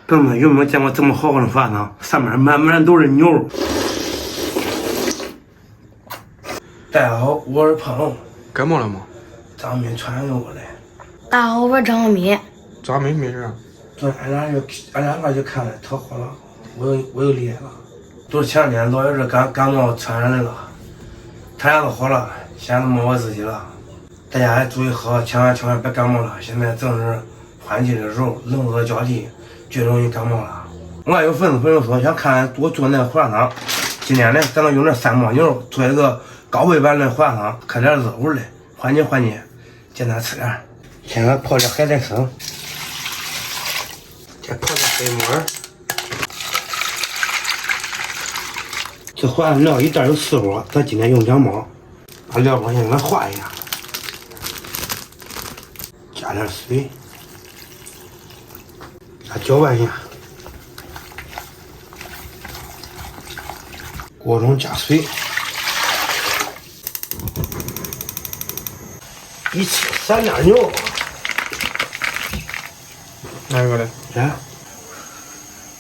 朋友们有没有见过这么好看的饭呢？上面满满都是牛。大家好，我是胖龙。感冒了吗？张斌传给我的。大家好，我是张斌。张斌没事。昨天俺两个就看了，特火了，我又厉害了。都是前两天老爷子感冒传染来了，他俩都好了，现在没我自己了。大家也注意好，千万别感冒了。现在正是换季的时候，冷热交替，最容易感冒了。我有粉丝朋友说想看我做那个胡辣汤，今天呢，咱能用这三毛牛做一个高味版的胡辣汤，开点热乎的，缓解，简单吃点。先给泡点海带生，再泡点黑木耳。这胡辣料一袋有4包，咱今天用2包，把料包先给它化一下，加点水，给它搅拌一下。锅中加水，一切3点牛。哪一个的？来，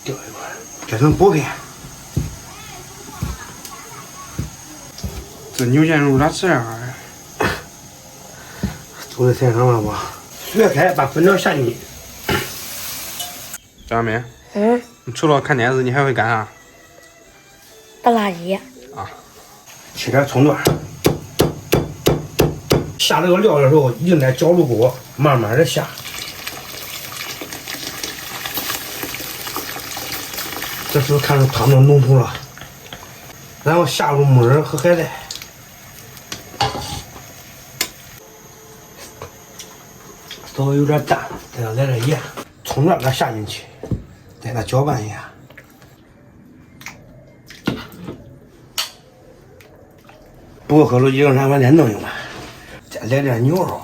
掉一块，这成薄片。这牛腱肉咋这样啊？都在菜上了吧？水开，把粉条下进去。张斌，你除了看电视，你还会干啥？倒垃圾。啊。切点葱段。下这个料的时候，一定在焦炉锅慢慢的下。这时候看着汤都浓稠了，然后下入木耳和海带。稍微有点淡，再来点盐，葱段给它下进去，再给它搅拌一下。不过喝了一个咱把它弄一碗，再来点牛肉。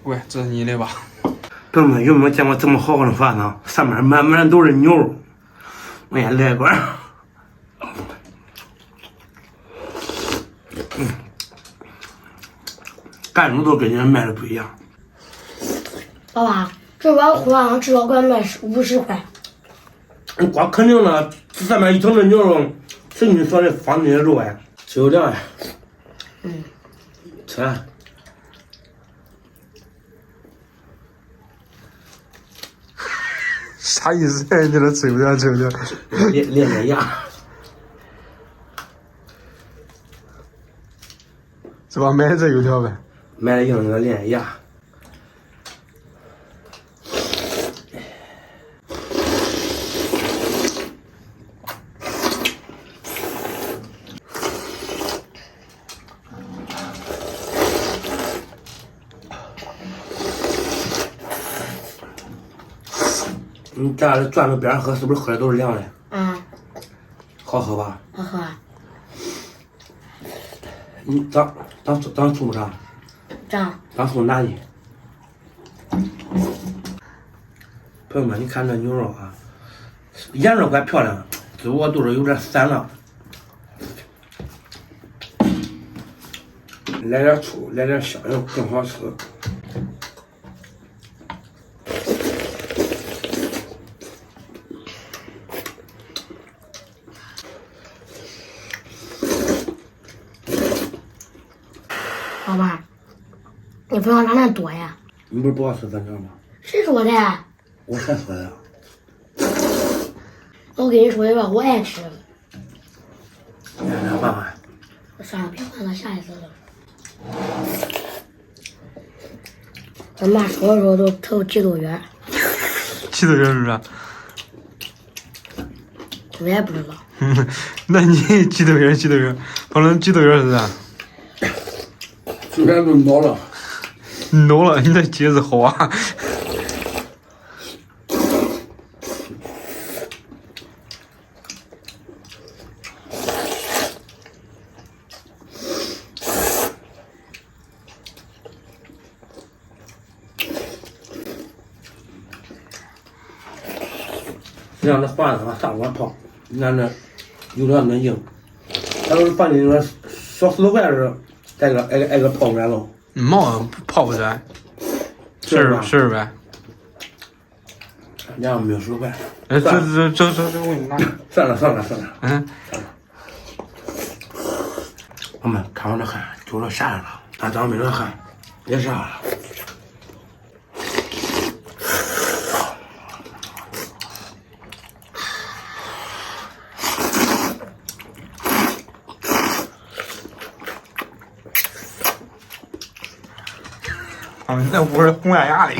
喂，这是你的吧？朋友们有没有见过这么好看的饭呢？上面满满都是牛肉。我先来一罐。干什么都跟人家卖的不一样。爸爸，这碗胡辣汤至少管卖50块。光肯定了，这上面一整的牛肉，谁跟你说的放那些肉哎？吃有量哎。吃完。啥意思？你这吃不了，吃不了。练牙。是吧？买这油条呗。买了硬的练牙。你这样转着边儿喝，是不是喝的都是凉的？好喝吧？好喝。你当醋啥？当醋拿去。朋友们，你看这牛肉啊，颜色怪漂亮，只不过肚子有点散了。来点醋，来点香油更好吃。老爸，你不要拿那多呀。你不是不爱吃粉条吗？谁说的？我才说的。我跟你说一个，我爱吃。来换换。算了，别换了，下一次了。俺妈说的时候都记豆圆。记豆圆是啥？我也不知道。那你记豆圆，反正记豆圆是啥？这边都孬了。孬了，你的记是好啊。你让它化了，往上锅泡，你看这有点那硬，咱都是放进那小石头块似的，挨个泡出来了。毛泡不出来，是呗？你要没有手办。哎，这，我给你拿。算了。嗯。我们看我这汗就都下来了，俺张明这汗也下来了。那不是红眼牙的。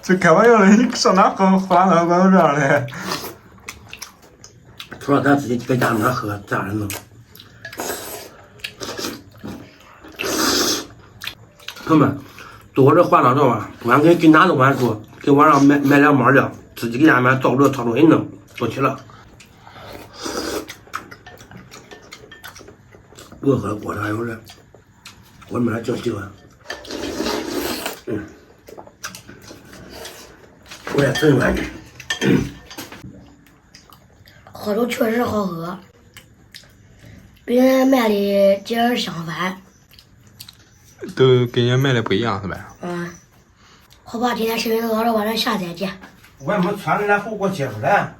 这开玩笑的，你上哪喝那管这样的？除了咱自己在家里面喝，家人弄。朋友们，多这换了这吧，俺给哪个碗说，给网上买2毛料，自己给家里面倒着掏出一弄，做起了。我喝锅上还有人，我们还真喜欢。我也真欢喜。喝着确实好喝，比人卖的劲儿相反。都跟人卖的不一样是吧？好吧，今天视频就到这，咱下次再见。我也没穿着那火锅接出来。